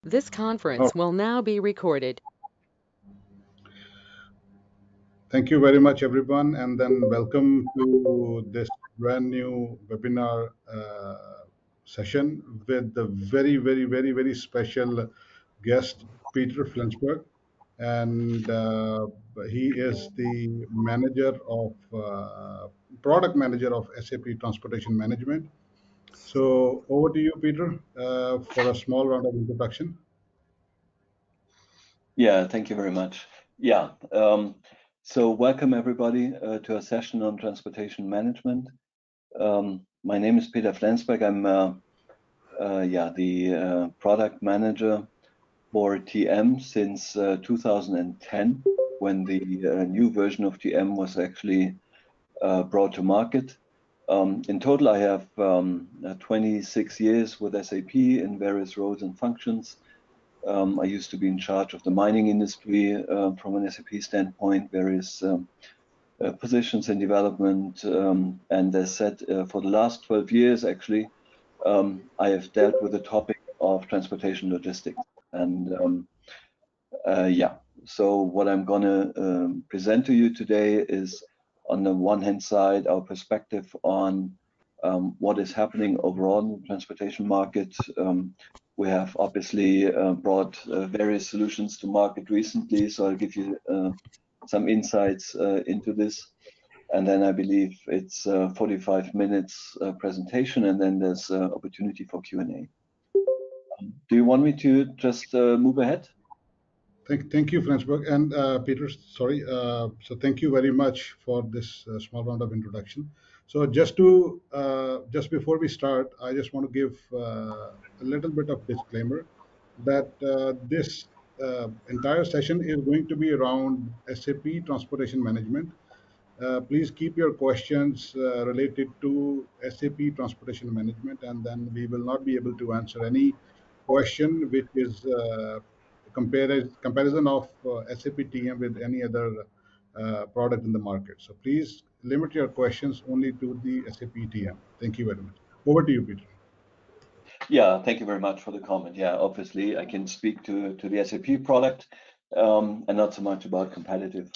This Oh, conference will now be recorded. thank you very much, everyone, and then welcome to this brand new webinar session with the very special guest, Peter Flensberg, and he is the manager of product manager of SAP Transportation Management. So over to you, Peter, for a small round of introduction. Yeah, thank you very much. Yeah, so welcome everybody to a session on transportation management. My name is Peter Flensberg. I'm the product manager for TM since 2010, when the new version of TM was actually brought to market. In total, I have 26 years with SAP in various roles and functions. I used to be in charge of the mining industry from an SAP standpoint, various positions in development. And as said, for the last 12 years, actually, I have dealt with the topic of transportation logistics. And so what I'm going to present to you today is, on the one hand side, our perspective on what is happening overall in the transportation market. We have obviously brought various solutions to market recently, so I'll give you some insights into this. And then I believe it's 45 minutes presentation, and then there's opportunity for Q&A. Do you want me to just move ahead? Thank you, Flensburg. And Peter, sorry. So thank you very much for this small round of introduction. So just before we start, I just want to give a little bit of disclaimer that this entire session is going to be around SAP Transportation Management. Please keep your questions related to SAP Transportation Management, and then we will not be able to answer any question which is comparison of SAP TM with any other product in the market. So please limit your questions only to the SAP TM. Thank you very much. Over to you, Peter. Yeah, thank you very much for the comment. Yeah, obviously I can speak to the SAP product and not so much about competitive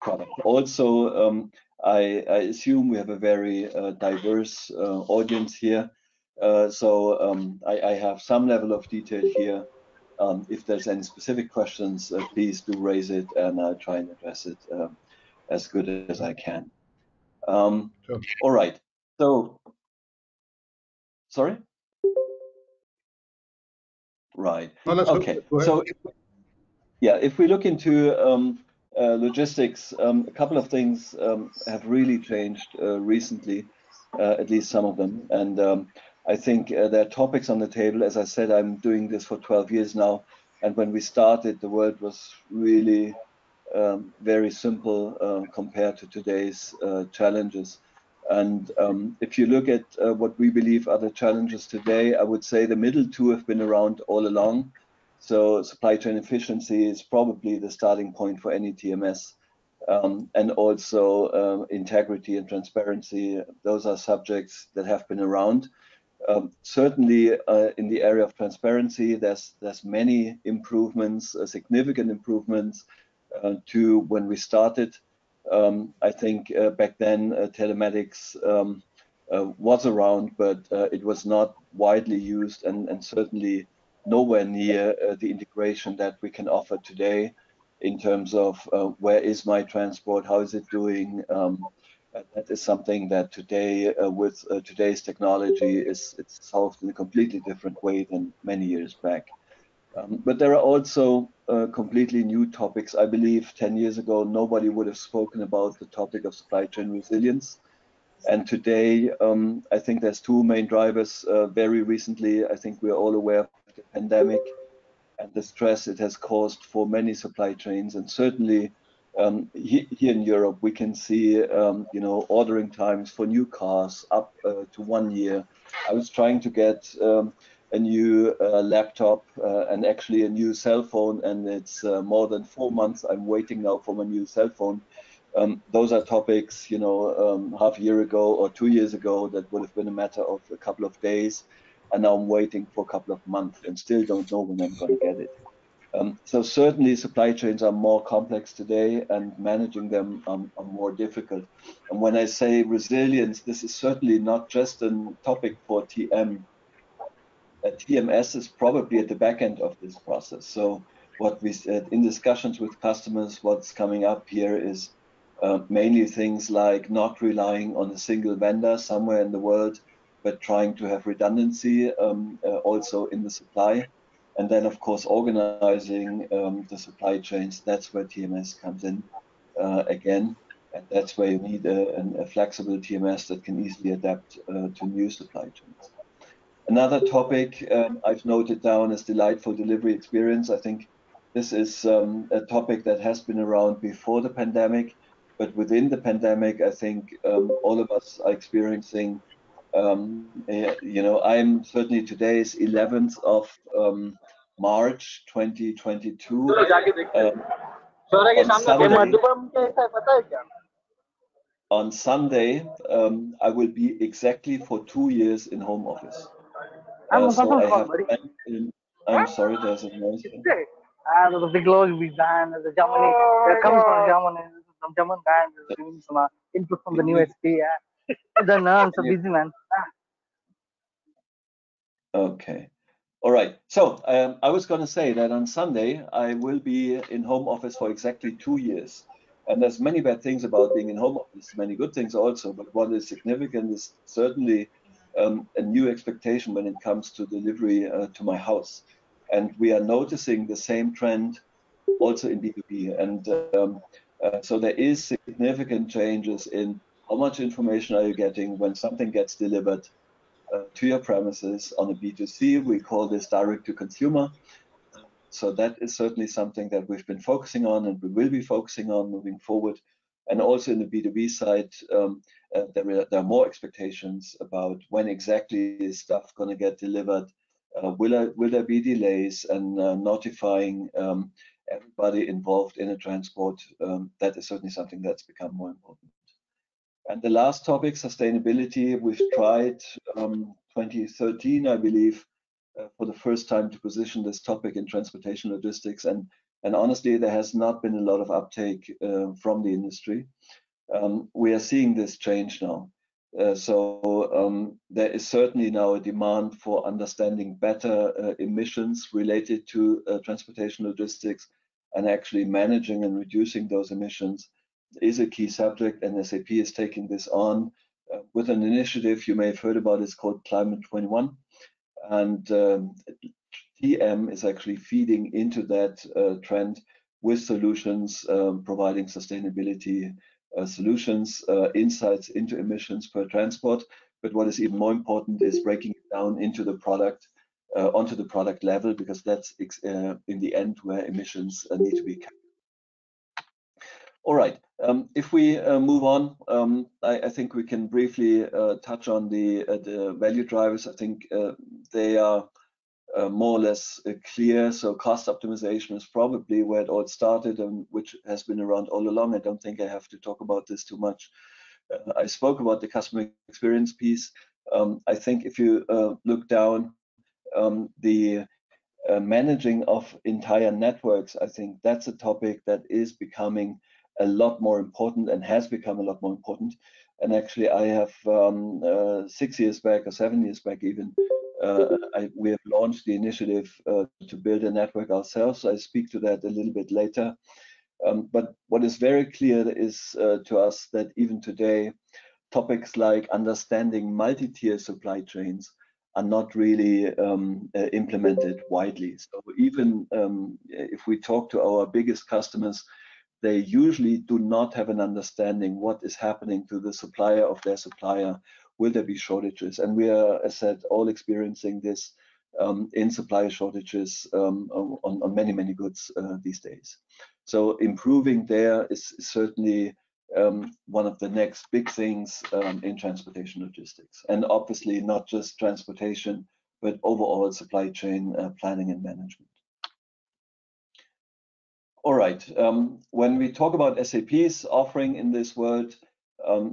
product. Also, I assume we have a very diverse audience here. So I have some level of detail here. If there's any specific questions, please do raise it, and I'll try and address it as good as I can. Sure. All right. So, sorry? Right. No, that's Okay. go ahead. So, if we look into logistics, a couple of things have really changed recently, at least some of them. And I think there are topics on the table. As I said, I'm doing this for 12 years now. And when we started, the world was really very simple compared to today's challenges. And if you look at what we believe are the challenges today, I would say the middle two have been around all along. So supply chain efficiency is probably the starting point for any TMS. And also integrity and transparency. Those are subjects that have been around. Certainly in the area of transparency, there's many improvements, significant improvements to when we started. I think back then telematics was around, but it was not widely used, and certainly nowhere near the integration that we can offer today in terms of where is my transport, how is it doing. That is something that today, with today's technology, it's solved in a completely different way than many years back. But there are also completely new topics. I believe 10 years ago, nobody would have spoken about the topic of supply chain resilience. And today, I think there's two main drivers. Very recently, I think we're all aware of the pandemic and the stress it has caused for many supply chains. And certainly here in Europe, we can see, ordering times for new cars up to 1 year. I was trying to get a new laptop and actually a new cell phone, and it's more than 4 months I'm waiting now for my new cell phone. Those are topics, half a year ago or 2 years ago, that would have been a matter of a couple of days. and now I'm waiting for a couple of months and still don't know when I'm going to get it. So certainly supply chains are more complex today and managing them are more difficult. And when I say resilience, this is certainly not just a topic for TM. TMS is probably at the back end of this process. So what we said in discussions with customers, what's coming up here is mainly things like not relying on a single vendor somewhere in the world, but trying to have redundancy also in the supply. And then, of course, organizing the supply chains. That's where TMS comes in again. And that's where you need a flexible TMS that can easily adapt to new supply chains. Another topic I've noted down is delightful delivery experience. I think this is a topic that has been around before the pandemic, but within the pandemic, I think all of us are experiencing, I'm certainly today's 11th of March 2022. On Sunday, I will be exactly for 2 years in home office. So I have been I'm sorry, there's a noise here. The big logo big band, the Germany, they're coming from Germany, some German band is doing some input from the new SP. Then I'm so busy, man. Okay. All right. So I was going to say that on Sunday, I will be in home office for exactly 2 years. And there's many bad things about being in home office, many good things also. But what is significant is certainly a new expectation when it comes to delivery to my house. And we are noticing the same trend also in B2B. And so there is significant changes in how much information are you getting when something gets delivered to your premises on a B2C. We call this direct to consumer. So that is certainly something that we've been focusing on and we will be focusing on moving forward. And also in the B2B side, there are more expectations about when exactly is stuff going to get delivered. Will there be delays and notifying everybody involved in a transport? That is certainly something that's become more important. And the last topic, sustainability, we've tried 2013, I believe, for the first time to position this topic in transportation logistics. And honestly, there has not been a lot of uptake from the industry. We are seeing this change now. So there is certainly now a demand for understanding better emissions related to transportation logistics and actually managing and reducing those emissions is a key subject, and SAP is taking this on with an initiative you may have heard about. It's called Climate 21, and TM is actually feeding into that trend with solutions, providing sustainability solutions, insights into emissions per transport. But what is even more important is breaking it down into the product, onto the product level, because that's in the end where emissions need to be kept. All right, if we move on, I think we can briefly touch on the value drivers. I think they are more or less clear. So cost optimization is probably where it all started and which has been around all along. I don't think I have to talk about this too much. I spoke about the customer experience piece. I think if you look down, the managing of entire networks, I think that's a topic that is becoming a lot more important and has become a lot more important. And actually, I have 6 years back or 7 years back even, we have launched the initiative to build a network ourselves. I speak to that a little bit later. But what is very clear is to us that even today, topics like understanding multi-tier supply chains are not really implemented widely. So even if we talk to our biggest customers, they usually do not have an understanding what is happening to the supplier of their supplier. Will there be shortages? And we are, as I said, all experiencing this in supply shortages on many, many goods these days. So improving there is certainly one of the next big things in transportation logistics. And obviously not just transportation, but overall supply chain planning and management. All right, when we talk about SAP's offering in this world,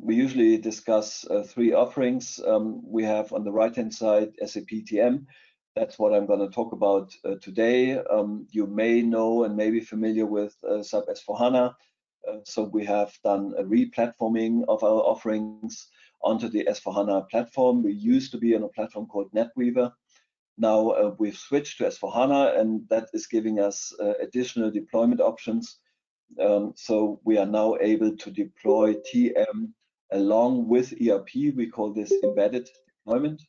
We usually discuss three offerings. We have on the right-hand side SAP TM. That's what I'm going to talk about today. You may know and may be familiar with SAP S/4HANA. So we have done a re-platforming of our offerings onto the S/4HANA platform. We used to be on a platform called NetWeaver. Now we've switched to S/4HANA, and that is giving us additional deployment options. So we are now able to deploy TM along with ERP. We call this embedded deployment.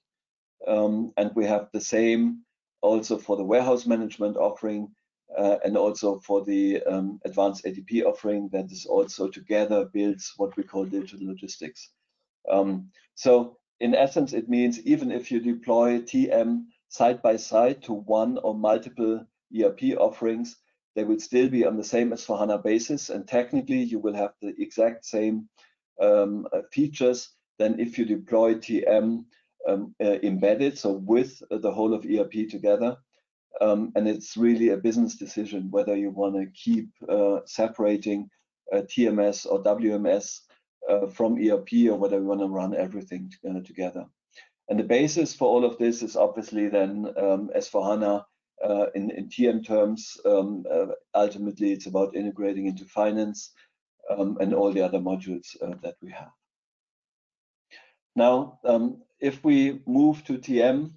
And we have the same also for the warehouse management offering and also for the advanced ATP offering that is also together builds what we call digital logistics. So in essence, it means even if you deploy TM side by side to one or multiple ERP offerings, they will still be on the same S/4HANA basis, and technically you will have the exact same features than if you deploy TM embedded, so with the whole of ERP together. And it's really a business decision whether you want to keep separating TMS or WMS from ERP, or whether you want to run everything together. And the basis for all of this is obviously then S/4HANA. In TM terms, ultimately it's about integrating into finance and all the other modules that we have. Now, if we move to TM,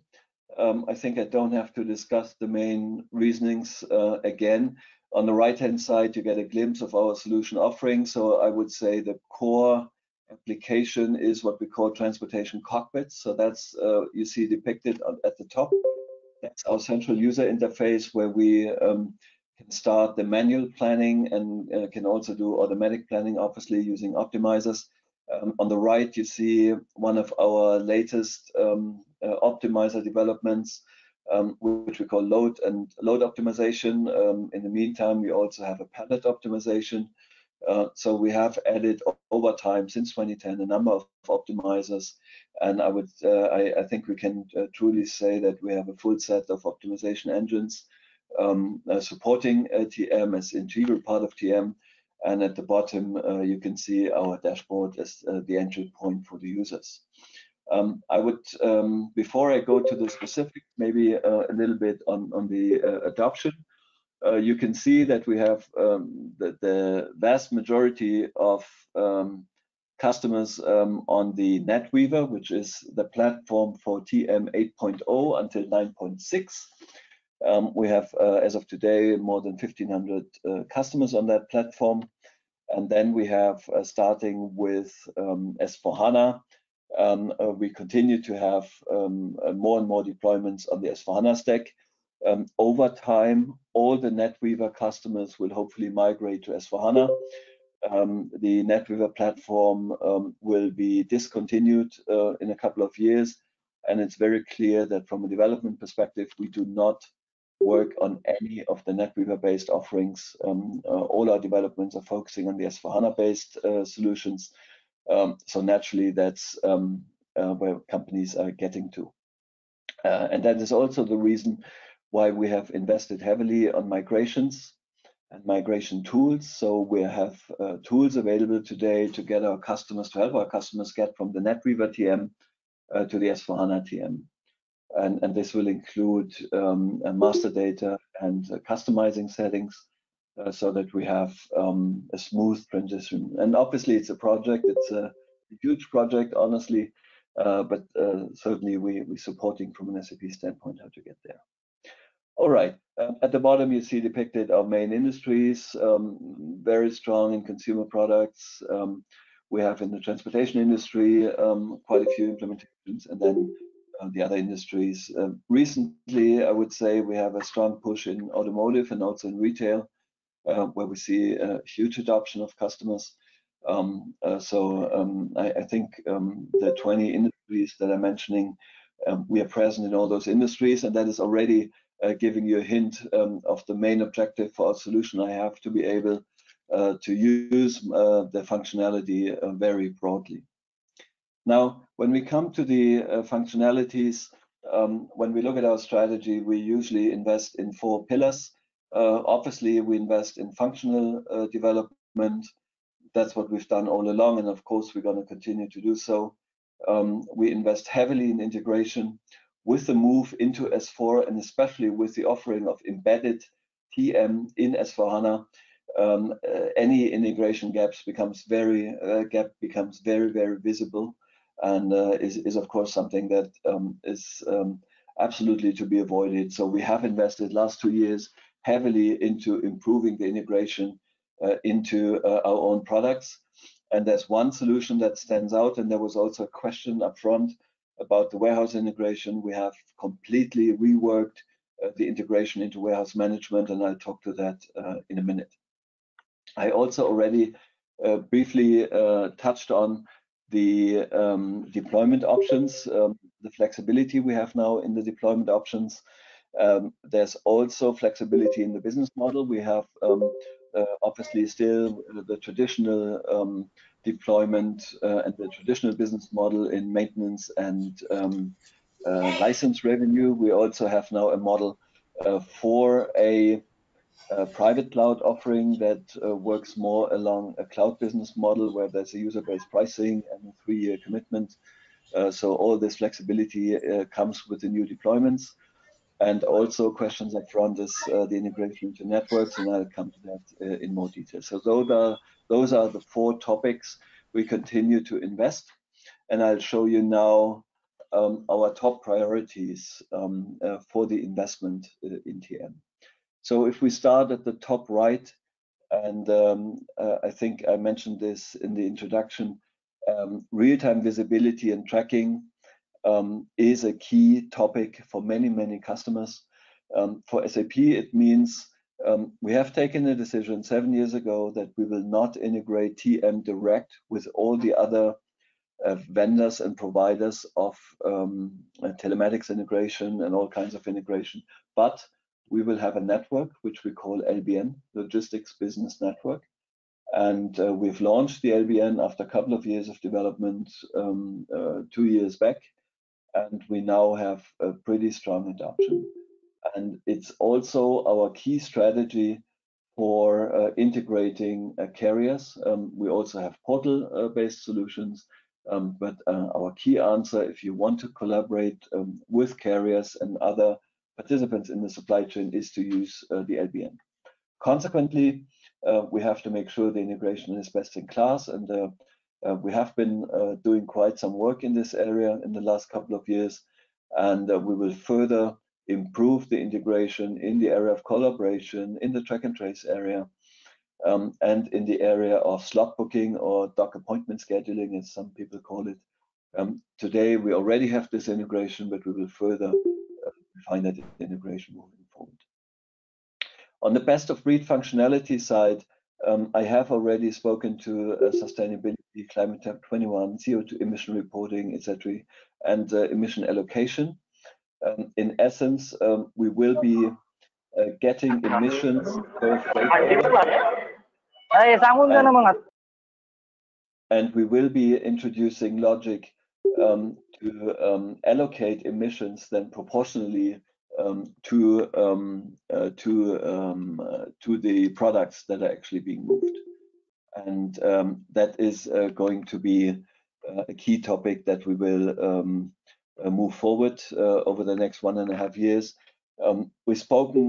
I think I don't have to discuss the main reasonings again. On the right-hand side, you get a glimpse of our solution offering. So I would say the core application is what we call transportation cockpits. So that's you see depicted at the top. That's our central user interface where we can start the manual planning and can also do automatic planning, obviously using optimizers. On the right, you see one of our latest optimizer developments, which we call load optimization. In the meantime, we also have a pallet optimization. So we have added over time since 2010 a number of optimizers, and I think we can truly say that we have a full set of optimization engines supporting TM as an integral part of TM. And at the bottom, you can see our dashboard as the entry point for the users. I would, before I go to the specific, maybe a little bit on the adoption. You can see that we have the vast majority of customers on the NetWeaver, which is the platform for TM 8.0 until 9.6. We have, as of today, more than 1,500 customers on that platform. And then we have, starting with S/4HANA, we continue to have more and more deployments on the S/4HANA stack. Over time, all the NetWeaver customers will hopefully migrate to S/4HANA. The NetWeaver platform will be discontinued in a couple of years, and it's very clear that from a development perspective, we do not work on any of the NetWeaver-based offerings. All our developments are focusing on the S/4HANA-based solutions. So naturally, that's where companies are getting to. And that is also the reason why we have invested heavily on migrations and migration tools. So we have tools available today to get our customers, to help our customers get from the NetWeaver TM to the S/4HANA TM. And this will include master data and customizing settings so that we have a smooth transition. And obviously it's a project, it's a huge project, honestly, but certainly we're supporting from an SAP standpoint how to get there. All right, at the bottom you see depicted our main industries, very strong in consumer products. We have in the transportation industry quite a few implementations, and then the other industries. Recently, I would say we have a strong push in automotive and also in retail, where we see a huge adoption of customers. I think the 20 industries that I'm mentioning, we are present in all those industries, and that is already giving you a hint of the main objective for our solution. I have to be able to use the functionality very broadly. Now, when we come to the functionalities, when we look at our strategy, we usually invest in 4 pillars. Obviously, we invest in functional development. that's what we've done all along, and of course we're going to continue to do so. We invest heavily in integration. With the move into S4, and especially with the offering of embedded TM in S4HANA, any integration gaps becomes very visible, and is of course something that is absolutely to be avoided. So we have invested last 2 years heavily into improving the integration into our own products. And there's one solution that stands out, and there was also a question up front about the warehouse integration. We have completely reworked the integration into warehouse management, and I'll talk to that in a minute. I also already briefly touched on the deployment options, the flexibility we have now in the deployment options. There's also flexibility in the business model. We have obviously still the traditional deployment and the traditional business model in maintenance and license revenue. We also have now a model for a private cloud offering that works more along a cloud business model where there's a user-based pricing and a 3-year commitment. So all this flexibility comes with the new deployments. And also questions up front is the integration into networks, and I'll come to that in more detail. So those are the 4 topics we continue to invest, and I'll show you now our top priorities for the investment in TM. So if we start at the top right, and I think I mentioned this in the introduction, real-time visibility and tracking is a key topic for many customers. For SAP, it means we have taken a decision 7 years ago that we will not integrate TM direct with all the other vendors and providers of telematics integration and all kinds of integration, but we will have a network which we call LBN, Logistics Business Network. And we've launched the LBN after a couple of years of development 2 years back, and we now have a pretty strong adoption. And it's also our key strategy for integrating carriers. We also have portal-based solutions, but our key answer, if you want to collaborate with carriers and other participants in the supply chain, is to use the LBN. Consequently, we have to make sure the integration is best in class, and we have been doing quite some work in this area in the last couple of years, and we will further improve the integration in the area of collaboration, in the track and trace area, and in the area of slot booking or dock appointment scheduling, as some people call it. Today, we already have this integration, but we will further refine that integration moving forward. On the best of breed functionality side, I have already spoken to sustainability, climate tab 21, CO2 emission reporting, etc., and emission allocation. In essence, we will be getting emissions per and we will be introducing logic to allocate emissions then proportionally to the products that are actually being moved. And that is going to be a key topic that we will move forward over the next 1.5 years. We've spoken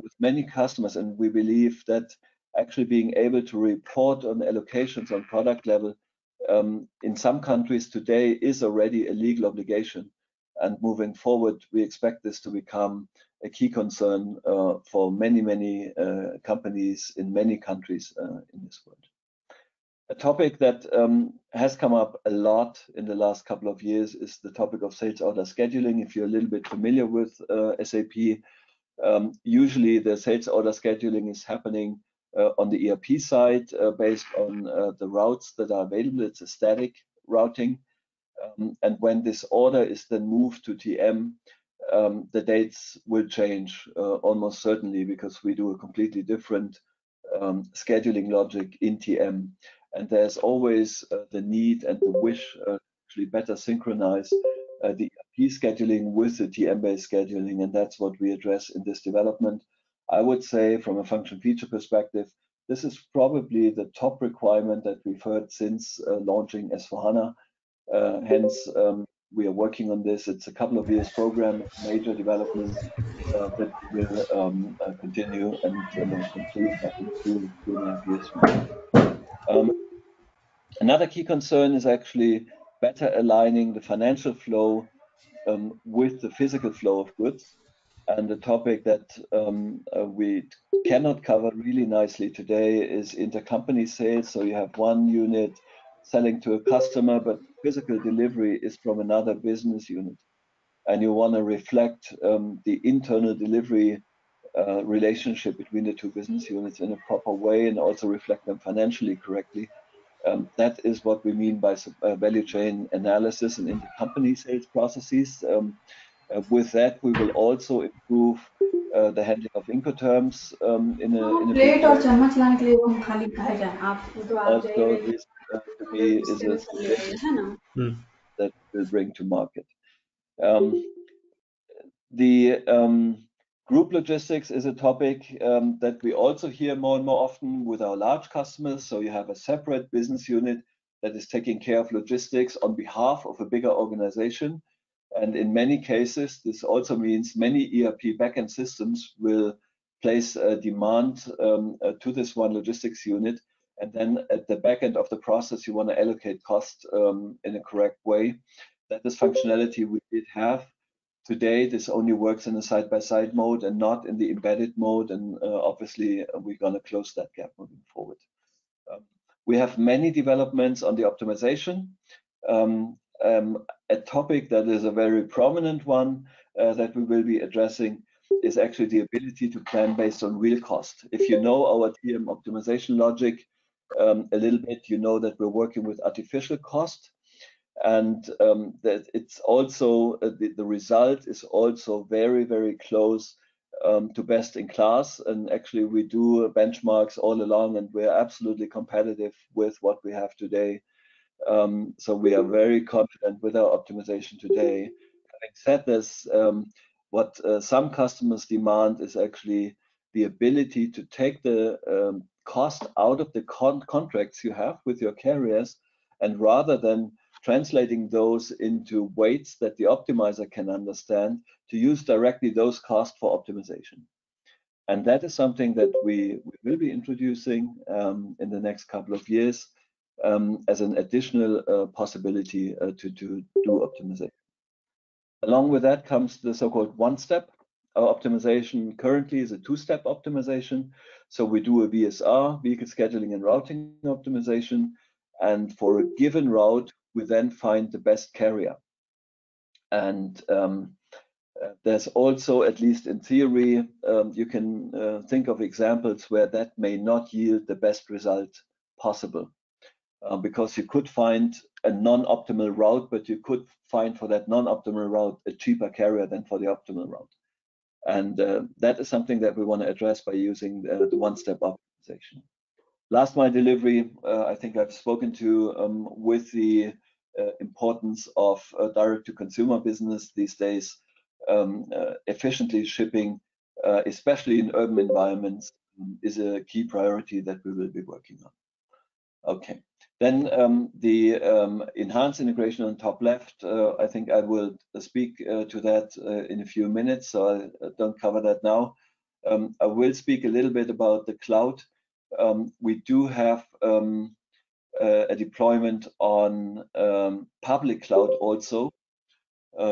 with many customers, and we believe that actually being able to report on allocations on product level in some countries today is already a legal obligation. And moving forward, we expect this to become a key concern for many companies in many countries in this world. A topic that has come up a lot in the last couple of years is the topic of sales order scheduling. If you're a little bit familiar with SAP, usually the sales order scheduling is happening on the ERP side based on the routes that are available. It's a static routing. And when this order is then moved to TM, the dates will change almost certainly, because we do a completely different scheduling logic in TM. And there's always the need and the wish to actually better synchronize the ERP scheduling with the TM-based scheduling, and that's what we address in this development. I would say from a function feature perspective, this is probably the top requirement that we've heard since launching S/4HANA. Hence, we are working on this. It's a couple of years program, major development that will continue and conclude, I think, 2.5 years from now. Another key concern is actually better aligning the financial flow with the physical flow of goods. And the topic that we cannot cover really nicely today is intercompany sales. So you have one unit selling to a customer, but physical delivery is from another business unit. And you want to reflect the internal delivery relationship between the two business units in a proper way and also reflect them financially correctly. That is what we mean by value chain analysis and intercompany sales processes. With that, we will also improve the handling of Incoterms in a big way. Also, this to me is a suggestion that we'll bring to market. The group logistics is a topic that we also hear more and more often with our large customers. So you have a separate business unit that is taking care of logistics on behalf of a bigger organization. And in many cases, this also means many ERP backend systems will place a demand to this one logistics unit. And then at the back end of the process, you want to allocate cost in a correct way. That is functionality we did have. Today, this only works in a side-by-side mode and not in the embedded mode. And obviously, we're going to close that gap moving forward. We have many developments on the optimization. A topic that is a very prominent one that we will be addressing is actually the ability to plan based on real cost. If you know our TM optimization logic a little bit, you know that we're working with artificial cost, and that it's also the result is also very, very close to best in class. And actually, we do benchmarks all along, and we're absolutely competitive with what we have today. So we are very confident with our optimization today. Having said this, what some customers demand is actually the ability to take the cost out of the contracts you have with your carriers, and rather than translating those into weights that the optimizer can understand, to use directly those costs for optimization. And that is something that we will be introducing in the next couple of years as an additional possibility to do optimization. Along with that comes the so-called one-step. Our optimization currently is a two-step optimization. So we do a VSR, vehicle scheduling and routing optimization. And for a given route, we then find the best carrier. And there's also, at least in theory, you can think of examples where that may not yield the best result possible. Because you could find a non-optimal route, but you could find for that non-optimal route a cheaper carrier than for the optimal route. And that is something that we want to address by using the one-step optimization. Last mile delivery, I think I've spoken to with the importance of direct-to-consumer business these days. Efficiently shipping, especially in urban environments, is a key priority that we will be working on. Okay. Then the enhanced integration on top left, I think I will speak to that in a few minutes, so I don't cover that now. I will speak a little bit about the cloud. We do have a deployment on public cloud also.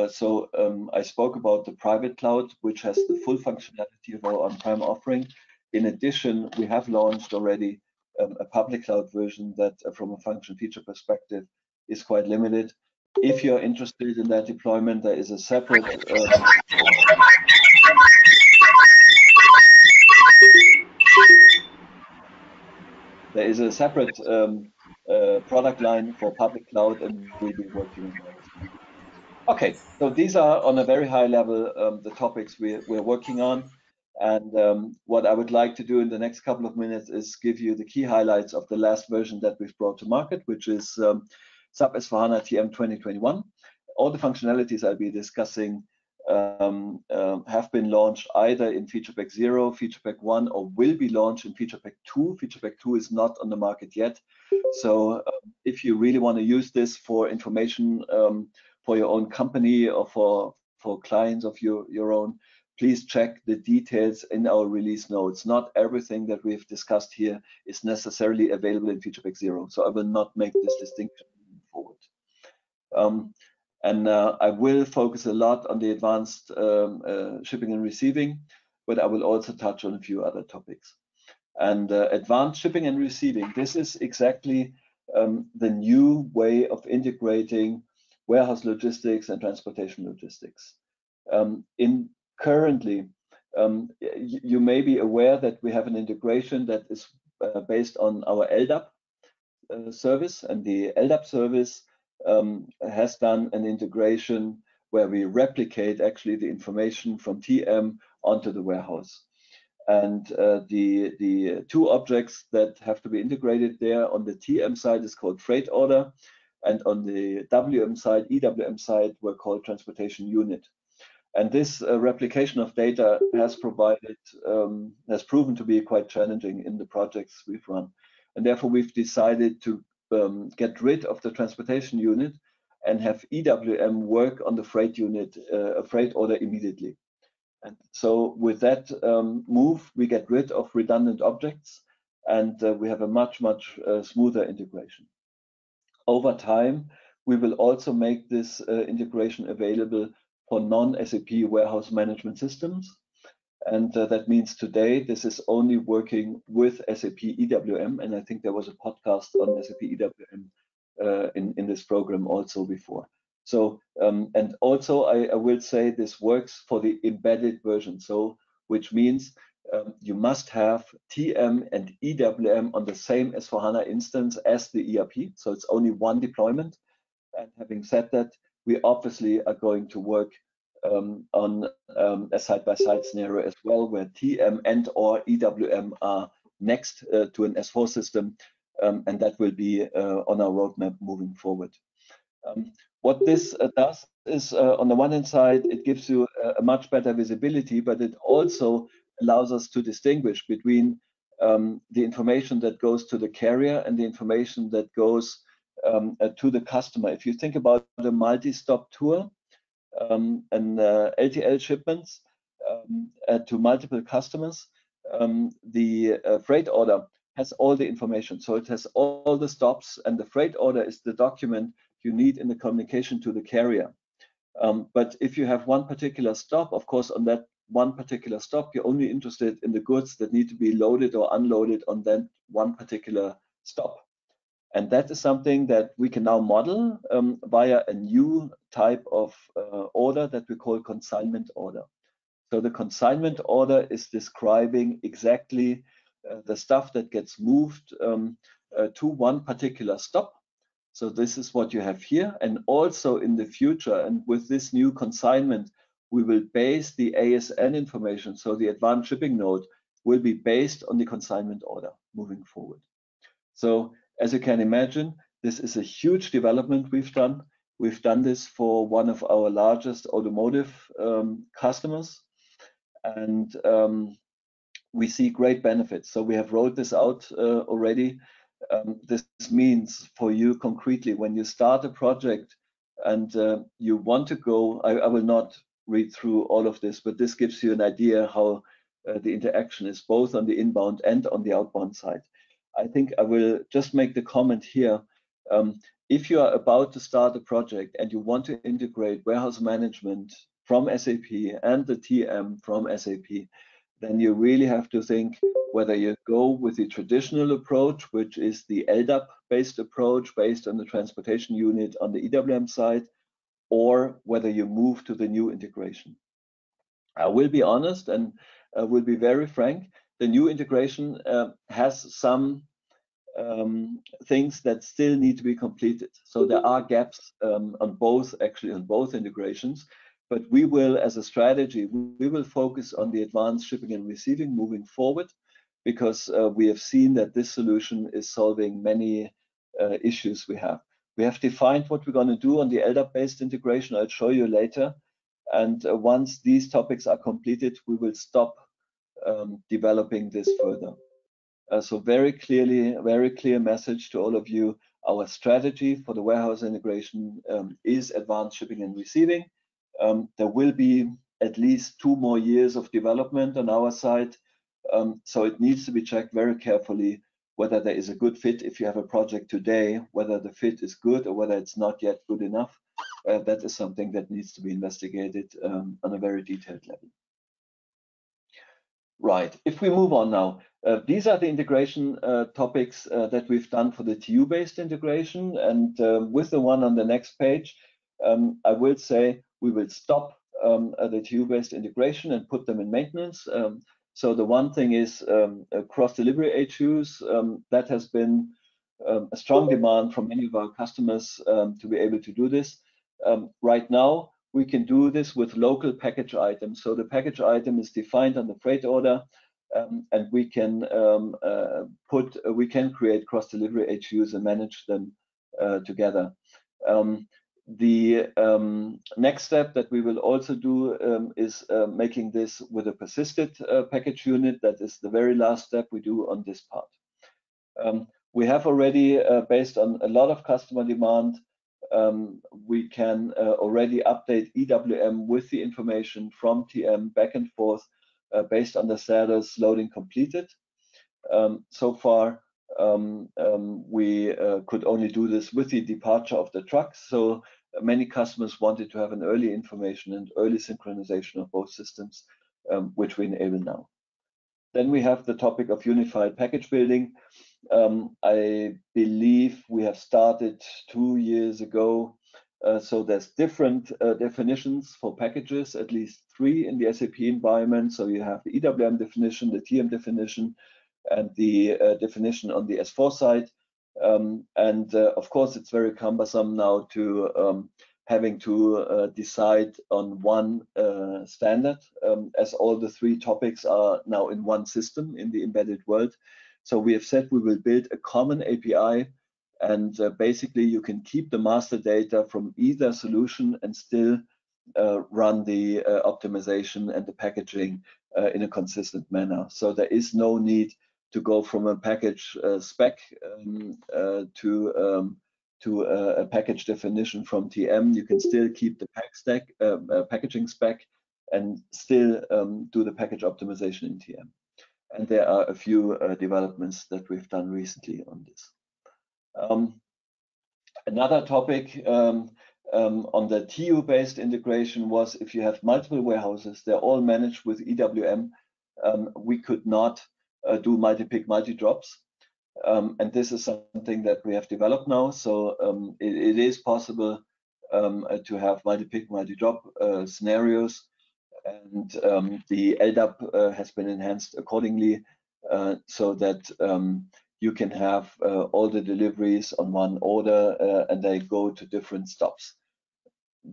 So I spoke about the private cloud, which has the full functionality of our on-prem offering. In addition, we have launched already a public cloud version that from a function feature perspective is quite limited. If you're interested in that deployment, there is a separate product line for public cloud, and we'll be working on that. Okay, so these are on a very high level the topics we're working on. And what I would like to do in the next couple of minutes is give you the key highlights of the last version that we've brought to market, which is SAP S/4HANA TM 2021. All the functionalities I'll be discussing have been launched either in Feature Pack 0, Feature Pack 1, or will be launched in Feature Pack 2. Feature Pack 2 is not on the market yet. So if you really want to use this for information for your own company or for clients of your own, please check the details in our release notes. Not everything that we've discussed here is necessarily available in Feature Pack 0. So I will not make this distinction moving forward. I will focus a lot on the advanced shipping and receiving, but I will also touch on a few other topics. And advanced shipping and receiving, this is exactly the new way of integrating warehouse logistics and transportation logistics. Currently, you may be aware that we have an integration that is based on our LDAP service, and the LDAP service has done an integration where we replicate actually the information from TM onto the warehouse. And the two objects that have to be integrated there on the TM side is called freight order, and on the WM side, EWM side, were called transportation unit. And this replication of data has proven to be quite challenging in the projects we've run. And therefore, we've decided to get rid of the transportation unit and have EWM work on the freight unit, freight order immediately. And so with that move, we get rid of redundant objects, and we have a much smoother integration. Over time, we will also make this integration available for non-SAP warehouse management systems. And that means today this is only working with SAP EWM, and I think there was a podcast on SAP EWM in this program also before. So, and also I will say this works for the embedded version, so which means you must have TM and EWM on the same S4HANA instance as the ERP, so it's only one deployment. And having said that, we obviously are going to work on a side-by-side scenario as well, where TM and or EWM are next to an S4 system, and that will be on our roadmap moving forward. What this does is, on the one hand side, it gives you a much better visibility, but it also allows us to distinguish between the information that goes to the carrier and the information that goes to the customer. If you think about the multi-stop tour and LTL shipments to multiple customers, the freight order has all the information. So it has all the stops, and the freight order is the document you need in the communication to the carrier. But if you have one particular stop, of course, on that one particular stop, you're only interested in the goods that need to be loaded or unloaded on that one particular stop. And that is something that we can now model via a new type of order that we call consignment order. So the consignment order is describing exactly the stuff that gets moved to one particular stop. So this is what you have here. And also in the future, and with this new consignment, we will base the ASN information. So the advanced shipping node will be based on the consignment order moving forward. So as you can imagine, this is a huge development we've done. We've done this for one of our largest automotive customers, and we see great benefits. So we have rolled this out already. This means for you concretely, when you start a project and you want to go, I will not read through all of this, but this gives you an idea how the interaction is both on the inbound and on the outbound side. I think I will just make the comment here. If you are about to start a project and you want to integrate warehouse management from SAP and the TM from SAP, then you really have to think whether you go with the traditional approach, which is the LDAP-based approach based on the transportation unit on the EWM side, or whether you move to the new integration. I will be honest and will be very frank. The new integration has some things that still need to be completed. So there are gaps on both integrations, but we will, as a strategy, we will focus on the advanced shipping and receiving moving forward, because we have seen that this solution is solving many issues we have. We have defined what we're going to do on the LDAP-based integration. I'll show you later. And once these topics are completed, we will stop developing this further. So very clear message to all of you. Our strategy for the warehouse integration is advanced shipping and receiving. There will be at least 2 more years of development on our side. So it needs to be checked very carefully whether there is a good fit. If you have a project today, whether the fit is good or whether it's not yet good enough, that is something that needs to be investigated on a very detailed level. Right, if we move on now, these are the integration topics that we've done for the TU-based integration. And with the one on the next page, I will say we will stop the TU-based integration and put them in maintenance. So the one thing is cross-delivery HUs. That has been a strong demand from many of our customers to be able to do this. Right now, we can do this with local package items. So the package item is defined on the freight order, and we can create cross-delivery HUs and manage them together. The next step that we will also do is making this with a persisted package unit. That is the very last step we do on this part. We have already, based on a lot of customer demand, we can already update EWM with the information from TM back and forth based on the status loading completed. So far, we could only do this with the departure of the trucks. So many customers wanted to have an early information and early synchronization of both systems, which we enable now. Then we have the topic of unified package building. I believe we have started 2 years ago. So there's different definitions for packages, at least 3 in the SAP environment. So you have the EWM definition, the TM definition, and the definition on the S4 side. Of course, it's very cumbersome now to having to decide on one standard, as all the 3 topics are now in one system in the embedded world. So we have said we will build a common API, and basically you can keep the master data from either solution and still run the optimization and the packaging in a consistent manner. So there is no need to go from a package spec to a package definition from TM. You can still keep the packaging spec and still do the package optimization in TM. And there are a few developments that we've done recently on this. Another topic on the TU-based integration was if you have multiple warehouses, they're all managed with EWM, we could not do multi-pick, multi-drops. And this is something that we have developed now. So it is possible to have multi-pick, multi-drop scenarios. And the LDAP has been enhanced accordingly so that you can have all the deliveries on one order and they go to different stops.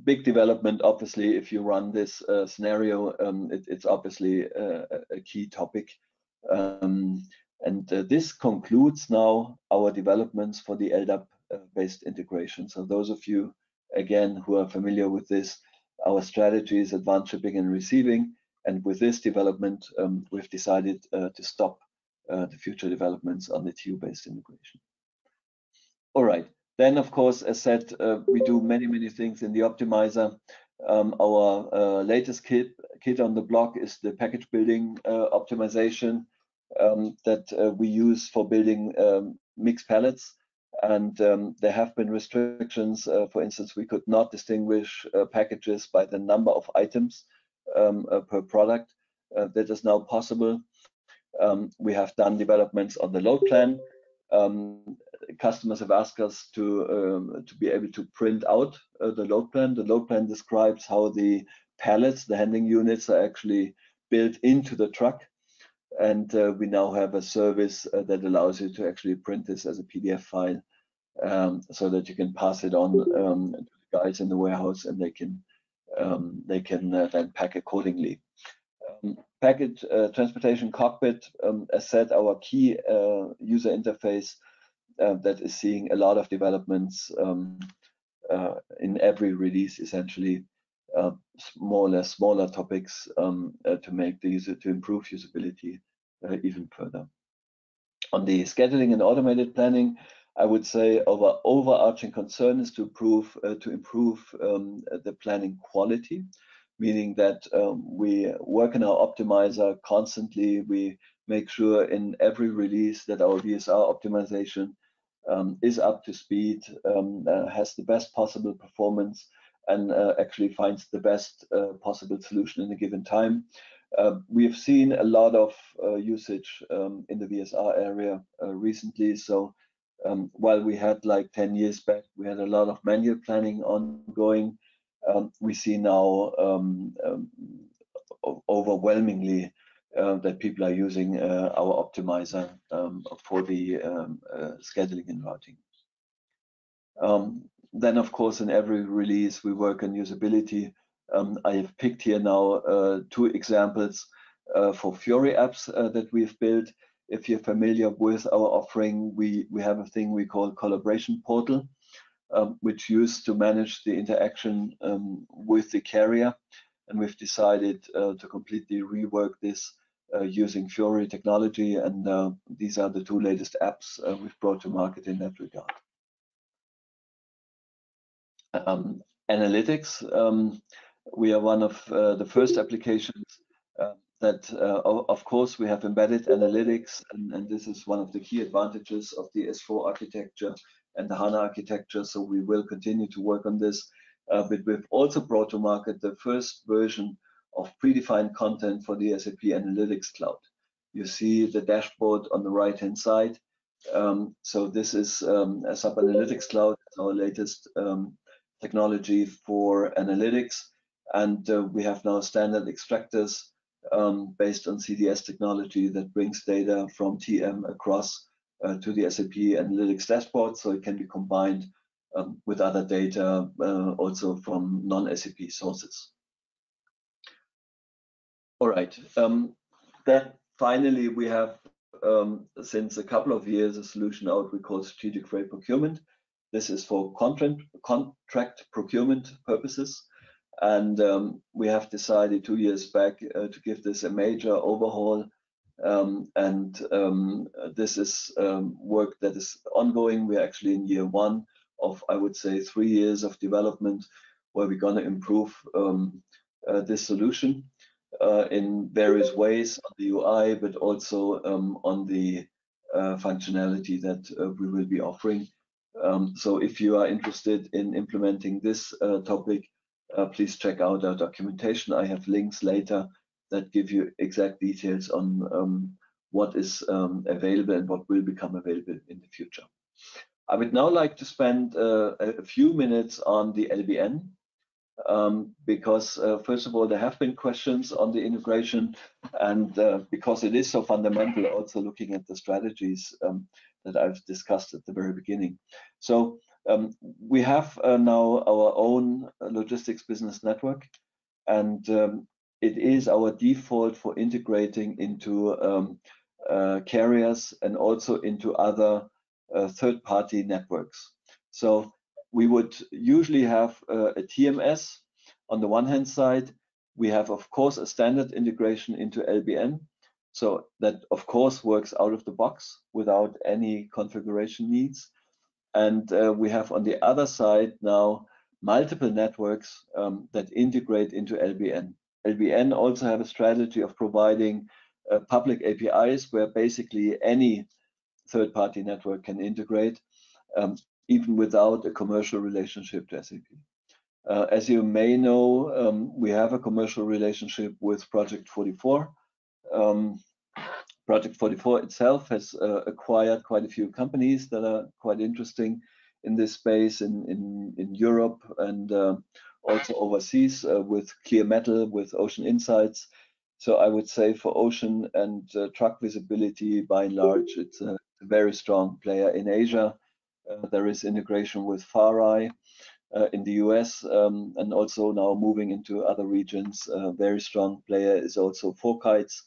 Big development, obviously, if you run this scenario, it's obviously a key topic. This concludes now our developments for the LDAP-based integration. So those of you, again, who are familiar with this, our strategy is advanced shipping and receiving. And with this development, we've decided to stop the future developments on the TU-based integration. All right. Then, of course, as said, we do many things in the optimizer. Our latest kit on the block is the package building optimization that we use for building mixed pallets. And there have been restrictions. For instance, we could not distinguish packages by the number of items per product. That is now possible. We have done developments on the load plan. Customers have asked us to be able to print out the load plan. The load plan describes how the pallets, the handling units, are actually built into the truck. And we now have a service that allows you to actually print this as a PDF file so that you can pass it on to the guys in the warehouse and they can then pack accordingly. Package transportation cockpit, as said, our key user interface that is seeing a lot of developments in every release, essentially. more or less smaller topics to make to improve usability even further. On the scheduling and automated planning, I would say our overarching concern is to improve the planning quality, meaning that we work in our optimizer constantly. We make sure in every release that our VSR optimization is up to speed, has the best possible performance, and actually finds the best possible solution in a given time. We've seen a lot of usage in the VSR area recently. So while we had like 10 years back, we had a lot of manual planning ongoing, we see now overwhelmingly that people are using our optimizer for the scheduling and routing. Then, of course, in every release, we work on usability. I have picked here now 2 examples for Fiori apps that we've built. If you're familiar with our offering, we have a thing we call Collaboration Portal, which used to manage the interaction with the carrier. And we've decided to completely rework this using Fiori technology. And these are the 2 latest apps we've brought to market in that regard. Analytics. We are one of the first applications that, of course, we have embedded analytics, and this is one of the key advantages of the S4 architecture and the HANA architecture. So we will continue to work on this. But we've also brought to market the first version of predefined content for the SAP Analytics Cloud. You see the dashboard on the right-hand side. So this is SAP Analytics Cloud, our latest technology for analytics. And we have now standard extractors based on CDS technology that brings data from TM across to the SAP Analytics dashboard, so it can be combined with other data also from non-SAP sources. All right. Then finally, we have since a couple of years a solution out we call strategic freight procurement. This is for contract procurement purposes. And we have decided 2 years back to give this a major overhaul. This is work that is ongoing. We're actually in year 1 of, I would say, 3 years of development, where we're going to improve this solution in various ways on the UI, but also on the functionality that we will be offering. So if you are interested in implementing this topic, please check out our documentation. I have links later that give you exact details on what is available and what will become available in the future. I would now like to spend a few minutes on the LBN, because first of all, there have been questions on the integration, and because it is so fundamental, also looking at the strategies that I've discussed at the very beginning. So we have now our own logistics business network, and it is our default for integrating into carriers and also into other third-party networks. So we would usually have a TMS on the one hand side. We have, of course, a standard integration into LBN. So that, of course, works out of the box without any configuration needs. And we have on the other side now multiple networks that integrate into LBN. LBN also have a strategy of providing public APIs where basically any third-party network can integrate, even without a commercial relationship to SAP. As you may know, we have a commercial relationship with Project 44. Project 44 itself has acquired quite a few companies that are quite interesting in this space in Europe and also overseas with Clear Metal, with Ocean Insights. So I would say for ocean and truck visibility, by and large, it's a very strong player in Asia. There is integration with FARI in the US and also now moving into other regions. A very strong player is also Fokites.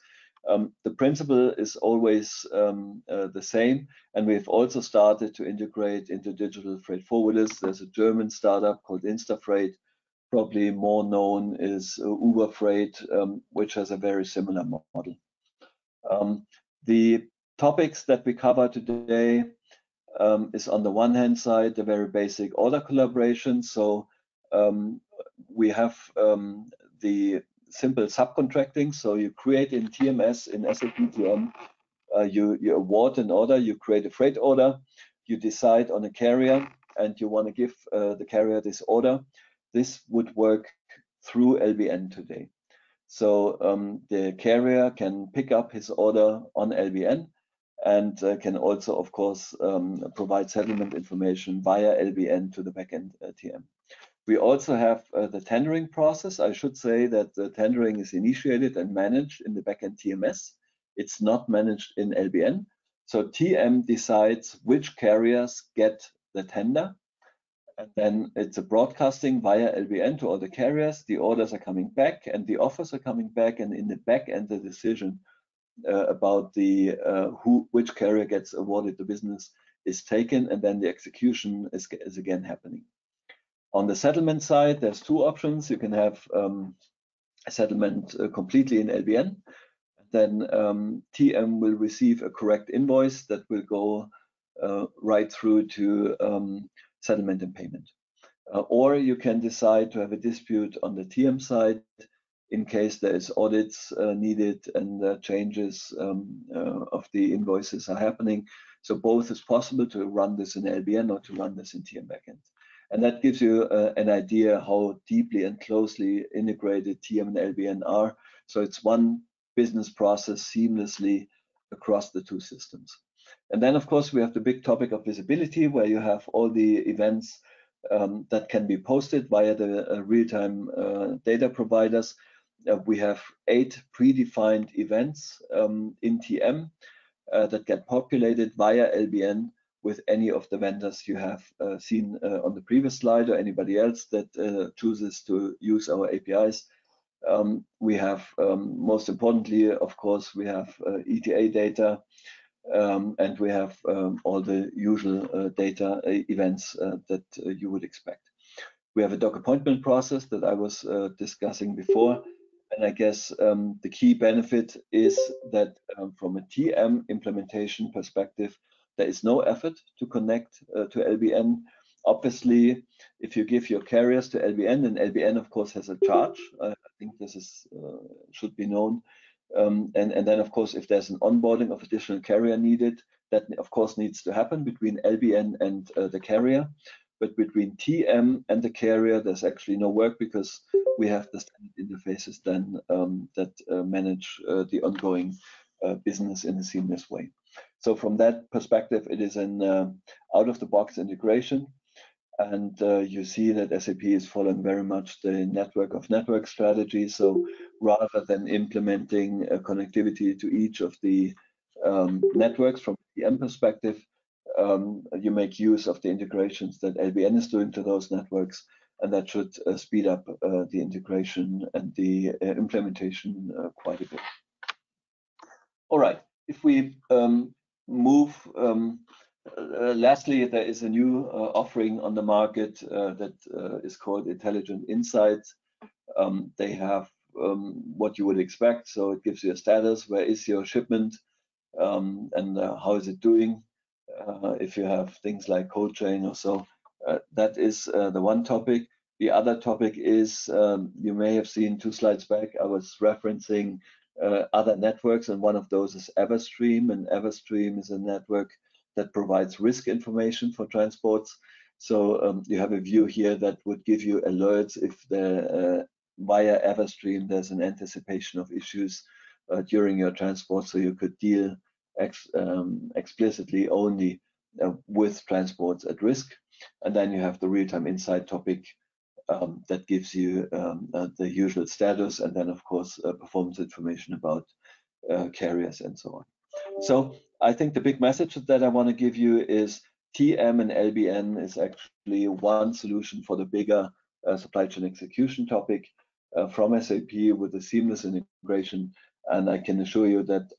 The principle is always the same, and we've also started to integrate into digital freight forwarders. There's a German startup called InstaFreight, Probably more known is Uber Freight, which has a very similar model. The topics that we cover today is on the one hand side the very basic order collaboration. So we have the simple subcontracting. So you create in TMS, in SAP TM, you award an order, you create a freight order, you decide on a carrier, and you want to give the carrier this order. This would work through LBN today. So the carrier can pick up his order on LBN and can also, of course, provide settlement information via LBN to the backend TM. We also have the tendering process. I should say that the tendering is initiated and managed in the backend TMS. It's not managed in LBN. So TM decides which carriers get the tender. And then it's a broadcasting via LBN to all the carriers. The orders are coming back and the offers are coming back. And in the back end, the decision about the which carrier gets awarded the business is taken, and then the execution is again happening. On the settlement side, there's two options. You can have a settlement completely in LBN. Then TM will receive a correct invoice that will go right through to settlement and payment. Or you can decide to have a dispute on the TM side in case there is audits needed and changes of the invoices are happening. So both is possible to run this in LBN or to run this in TM backend. And that gives you an idea how deeply and closely integrated TM and LBN are. So it's one business process seamlessly across the two systems. And then, of course, we have the big topic of visibility, where you have all the events that can be posted via the real-time data providers. We have 8 predefined events in TM that get populated via LBN with any of the vendors you have seen on the previous slide, or anybody else that chooses to use our APIs. We have, most importantly, of course, we have ETA data, and we have all the usual data events that you would expect. We have a doc appointment process that I was discussing before. And I guess the key benefit is that from a TM implementation perspective, there is no effort to connect to LBN. Obviously, if you give your carriers to LBN, and LBN, of course, has a charge. I think this is should be known. And then, of course, if there's an onboarding of additional carrier needed, that, of course, needs to happen between LBN and the carrier. But between TM and the carrier, there's actually no work, because we have the standard interfaces then that manage the ongoing business in a seamless way. So from that perspective, it is an out-of-the-box integration. And you see that SAP is following very much the network of network strategy. So rather than implementing connectivity to each of the networks from the TM perspective, you make use of the integrations that LBN is doing to those networks, and that should speed up the integration and the implementation quite a bit. All right, if we move, lastly, there is a new offering on the market that is called Intelligent Insights. They have what you would expect, so it gives you a status, where is your shipment, and how is it doing. If you have things like cold chain or so, that is the one topic. The other topic is, you may have seen 2 slides back, I was referencing other networks, and one of those is Everstream, and Everstream is a network that provides risk information for transports. So you have a view here that would give you alerts if via Everstream there's an anticipation of issues during your transport, so you could deal explicitly only with transports at risk. And then you have the real-time insight topic that gives you the usual status, and then, of course, performance information about carriers and so on. So I think the big message that I want to give you is TM and LBN is actually one solution for the bigger supply chain execution topic from SAP with a seamless integration. And I can assure you that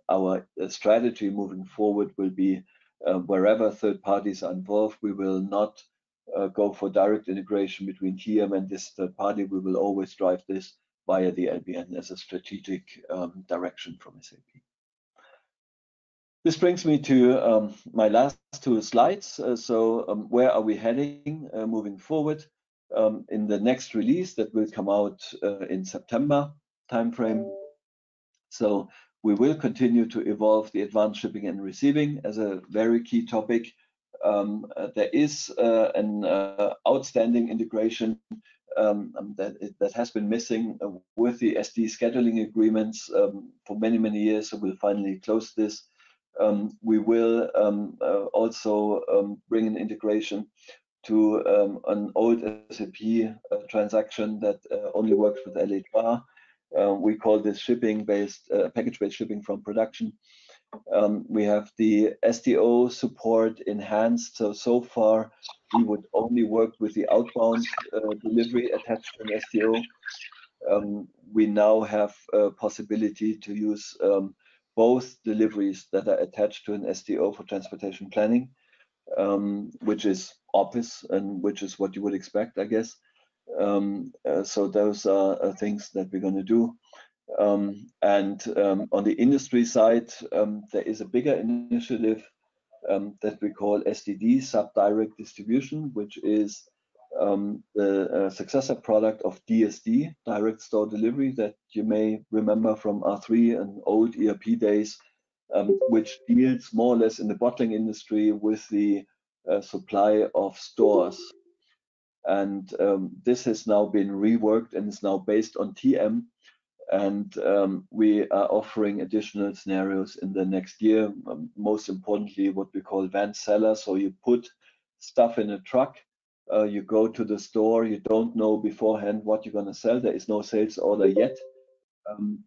our strategy moving forward will be wherever third parties are involved, we will not go for direct integration between TM and this third party. We will always drive this via the LBN as a strategic direction from SAP. This brings me to my last two slides. Where are we heading moving forward? In the next release that will come out in September timeframe. So we will continue to evolve the advanced shipping and receiving as a very key topic. There is an outstanding integration that has been missing with the SD scheduling agreements for many years. So we'll finally close this. We will also bring an integration to an old SAP transaction that only works with LHR. We call this shipping-based, package-based shipping from production. We have the STO support enhanced. So far, we would only work with the outbound delivery attached to an STO. We now have a possibility to use both deliveries that are attached to an STO for transportation planning, which is obvious and which is what you would expect, I guess. So those are things that we're going to do. On the industry side, there is a bigger initiative that we call SDD, Sub-Direct Distribution, which is the successor product of DSD, Direct Store Delivery, that you may remember from R3 and old ERP days, which deals more or less in the bottling industry with the supply of stores. And this has now been reworked and is now based on TM. And we are offering additional scenarios in the next year. Most importantly, what we call van seller. So you put stuff in a truck, you go to the store, you don't know beforehand what you're going to sell. There is no sales order yet,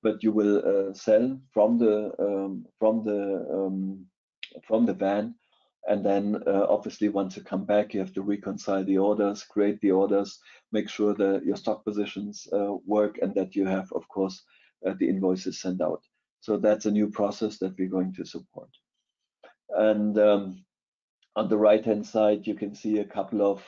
but you will sell from the van. And then obviously once you come back, you have to reconcile the orders, create the orders, make sure that your stock positions work, and that you have, of course, the invoices sent out. So that's a new process that we're going to support. And on the right-hand side, you can see a couple of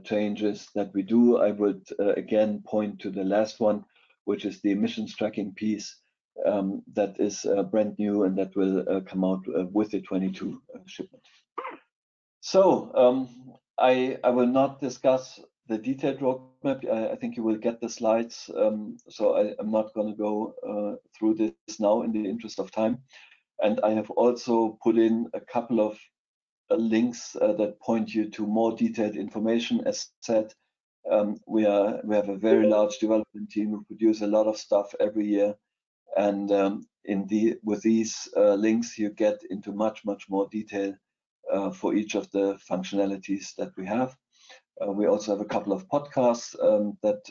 changes that we do. I would again point to the last one, which is the emissions tracking piece. That is brand new, and that will come out with the 22 shipment. So I will not discuss the detailed roadmap. I think you will get the slides. So I'm not going to go through this now in the interest of time. And I have also put in a couple of links that point you to more detailed information. As said, we have a very large development team who produce a lot of stuff every year. And with these links, you get into much more detail for each of the functionalities that we have. We also have a couple of podcasts that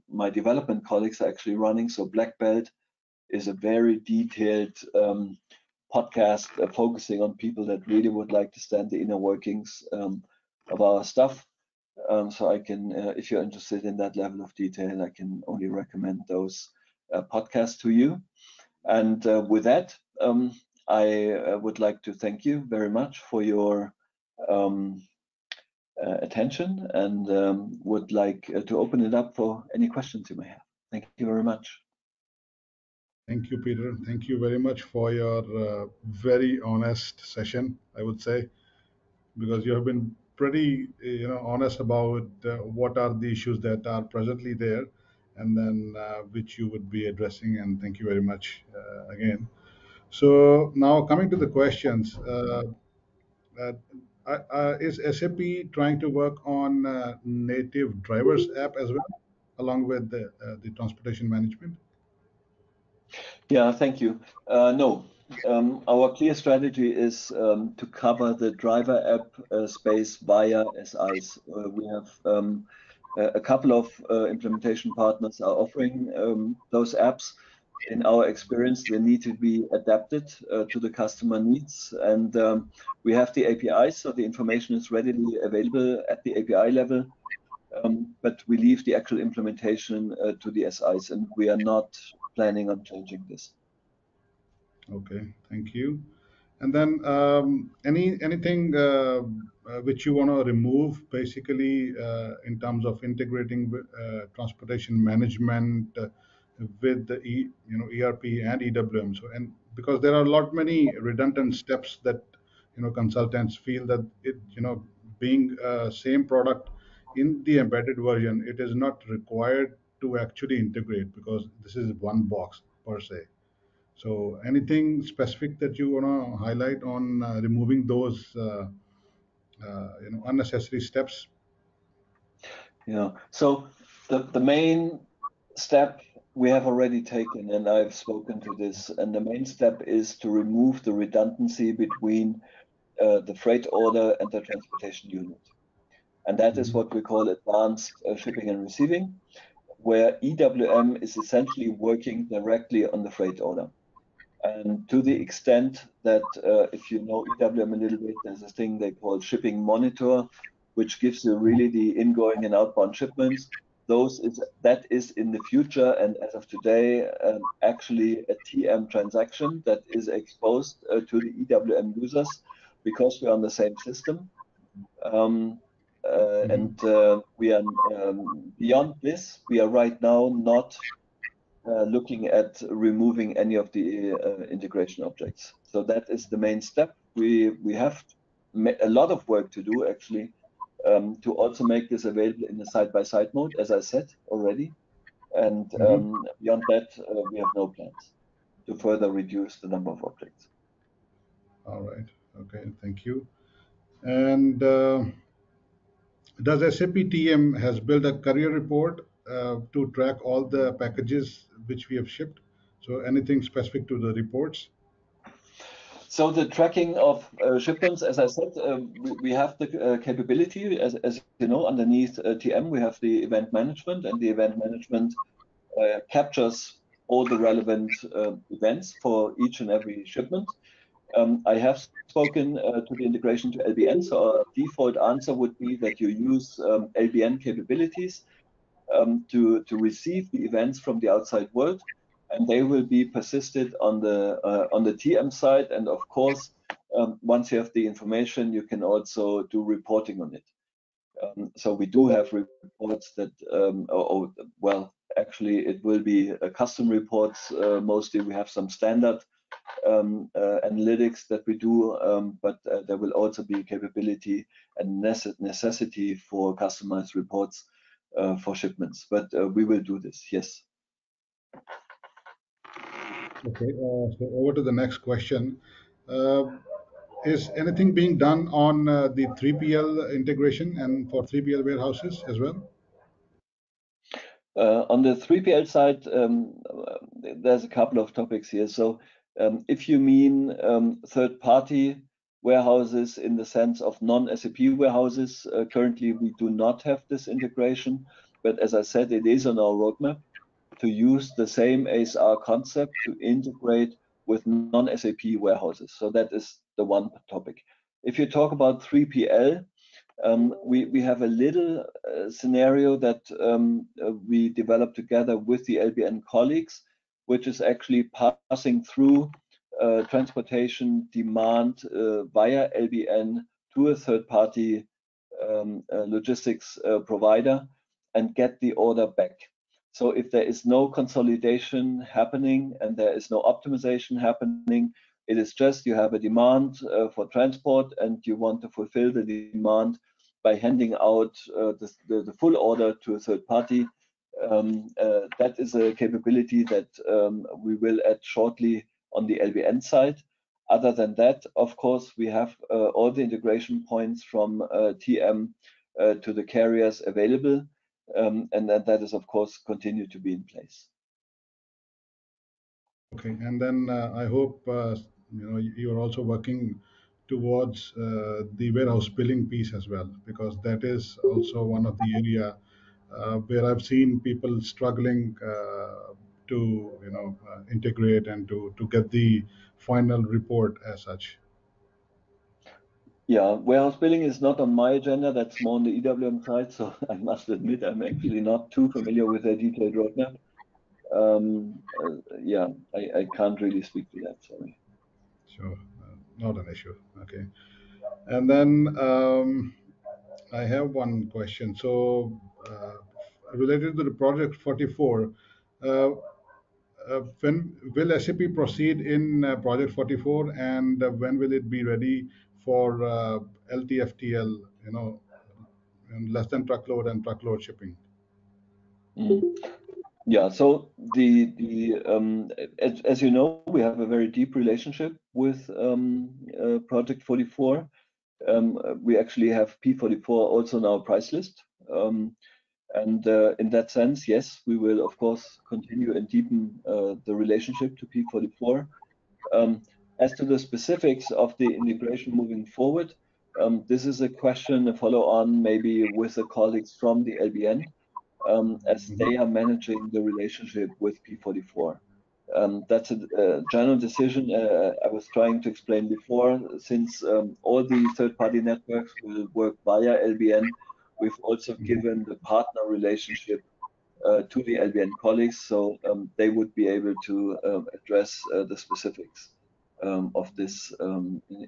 my development colleagues are actually running. So Black Belt is a very detailed podcast focusing on people that really would like to understand the inner workings of our stuff. So I can, if you're interested in that level of detail, I can only recommend those podcasts to you. And with that, I would like to thank you very much for your attention, and would like to open it up for any questions you may have. Thank you very much. Thank you, Peter. Thank you very much for your very honest session, I would say, because you have been pretty, honest about what are the issues that are presently there, and then which you would be addressing. And thank you very much again. So now coming to the questions, is SAP trying to work on native drivers app as well, along with the transportation management? Yeah, thank you. No, our clear strategy is to cover the driver app space via SIs. We have a couple of implementation partners are offering those apps. In our experience, they need to be adapted to the customer needs, and we have the APIs, so the information is readily available at the API level. But we leave the actual implementation to the SIs, and we are not planning on changing this. Okay, thank you. And then anything which you want to remove, basically, in terms of integrating with, transportation management with the ERP and EWM. So, and because there are a lot many redundant steps that consultants feel that it being same product in the embedded version, it is not required to actually integrate because this is one box per se. So anything specific that you want to highlight on removing those unnecessary steps? Yeah. So the main step we have already taken, and I've spoken to this, and the main step is to remove the redundancy between the freight order and the transportation unit. And that is what we call advanced shipping and receiving, where EWM is essentially working directly on the freight order. And to the extent that if you know EWM a little bit, there's a thing they call shipping monitor, which gives you really the ingoing and outbound shipments. That is in the future, and as of today, actually a TM transaction that is exposed to the EWM users because we're on the same system. And we are beyond this. We are right now not looking at removing any of the integration objects. So that is the main step. We have a lot of work to do actually to also make this available in the side-by-side mode, as I said already. And beyond that, we have no plans to further reduce the number of objects. All right. Okay. Thank you. And does SAP TM has built a career report to track all the packages which we have shipped? So anything specific to the reports? So the tracking of shipments, as I said, we have the capability, as you know, underneath TM, we have the event management, and the event management captures all the relevant events for each and every shipment. I have spoken to the integration to LBN, so our default answer would be that you use LBN capabilities to receive the events from the outside world, and they will be persisted on the TM side. And of course, once you have the information, you can also do reporting on it. So we do have reports that, well, actually, it will be custom reports. Mostly, we have some standard analytics that we do, but there will also be capability and necessity for customized reports for shipments. But we will do this, yes. Okay, so over to the next question. Is anything being done on the 3PL integration and for 3PL warehouses as well? On the 3PL side, there's a couple of topics here. So if you mean third-party warehouses in the sense of non-SAP warehouses, currently we do not have this integration. But as I said, it is on our roadmap to use the same ASR concept to integrate with non-SAP warehouses. So that is the one topic. If you talk about 3PL, we have a little scenario that we developed together with the LBN colleagues, which is actually passing through transportation demand via LBN to a third-party logistics provider and get the order back. So if there is no consolidation happening and there is no optimization happening, it is just you have a demand for transport and you want to fulfill the demand by handing out the full order to a third party. That is a capability that we will add shortly on the LBN side. Other than that, of course, we have all the integration points from TM to the carriers available. And that is, of course, continue to be in place. Okay, and then I hope you are also working towards the warehouse billing piece as well, because that is also one of the area where I've seen people struggling to integrate and to get the final report as such. Yeah, warehouse billing is not on my agenda. That's more on the EWM side. So I must admit, I'm actually not too familiar with their detailed roadmap. Yeah, I can't really speak to that. Sorry. Sure, not an issue. Okay. And then I have one question. So, related to the project 44, when will SAP proceed in project 44, and when will it be ready for LTFTL? You know, less than truckload and truckload shipping. Mm. Yeah, so as you know, we have a very deep relationship with Project 44. We actually have P44 also on our price list. And in that sense, yes, we will of course continue and deepen the relationship to P44. As to the specifics of the integration moving forward, this is a question, a follow-on maybe with the colleagues from the LBN, as they are managing the relationship with P44. That's a general decision I was trying to explain before. Since all the third-party networks will work via LBN, we've also given the partner relationship to the LBN colleagues, so they would be able to address the specifics of this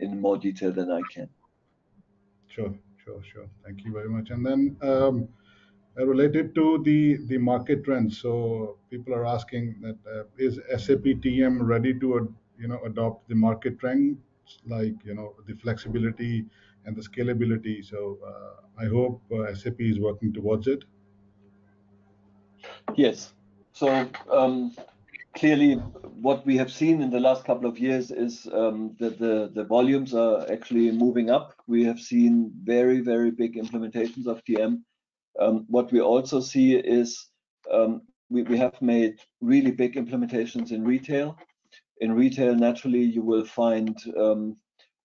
in more detail than I can. Sure. Thank you very much. And then related to the market trends, so people are asking that is SAP TM ready to adopt the market trends, like the flexibility and the scalability. So I hope SAP is working towards it. Yes. So clearly, what we have seen in the last couple of years is that the volumes are actually moving up. We have seen very, very big implementations of TM. What we also see is we have made really big implementations in retail. In retail, naturally, you will find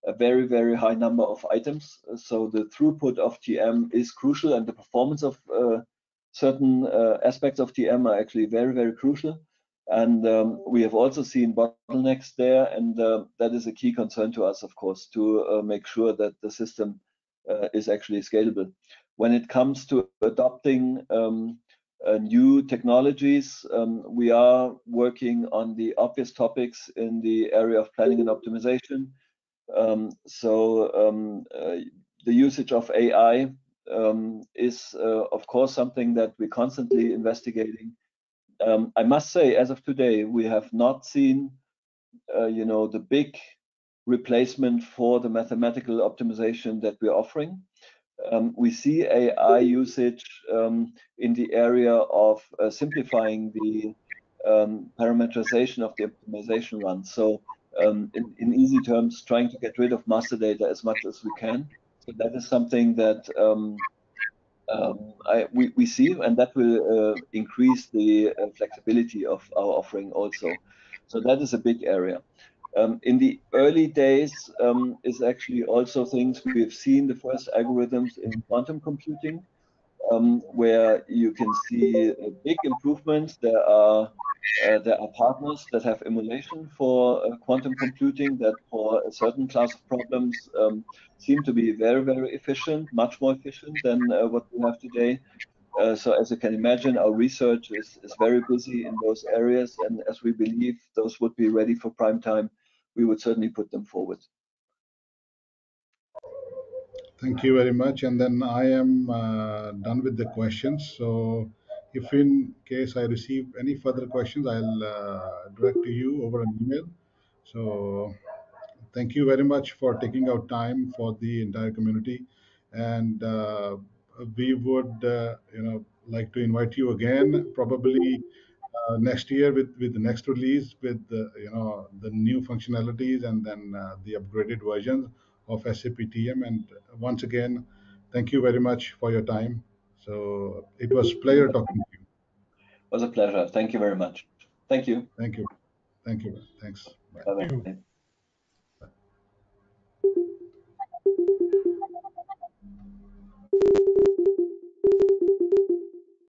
a very, very high number of items. So the throughput of TM is crucial, and the performance of certain aspects of TM are actually very, very crucial. And we have also seen bottlenecks there, and that is a key concern to us, of course, to make sure that the system is actually scalable. When it comes to adopting new technologies, we are working on the obvious topics in the area of planning and optimization. The usage of AI is, of course, something that we're constantly investigating. I must say, as of today, we have not seen, the big replacement for the mathematical optimization that we're offering. We see AI usage in the area of simplifying the parameterization of the optimization run. So in easy terms, trying to get rid of master data as much as we can. So that is something that we see, and that will increase the flexibility of our offering also. So that is a big area. In the early days is actually also things we've seen the first algorithms in quantum computing, where you can see big improvements. There are partners that have emulation for quantum computing that for a certain class of problems seem to be very, very efficient, much more efficient than what we have today. So as you can imagine, our research is very busy in those areas, and as we believe those would be ready for prime time, we would certainly put them forward. Thank you very much. And then I am done with the questions. So if in case I receive any further questions, I'll direct to you over an email. So thank you very much for taking out time for the entire community. And we would, like to invite you again, probably next year with the next release with the new functionalities and then the upgraded versions of SAP TM. And once again, thank you very much for your time. So it was a pleasure talking to you. It was a pleasure. Thank you very much. Thank you. Thank you. Thanks. Bye. Bye-bye.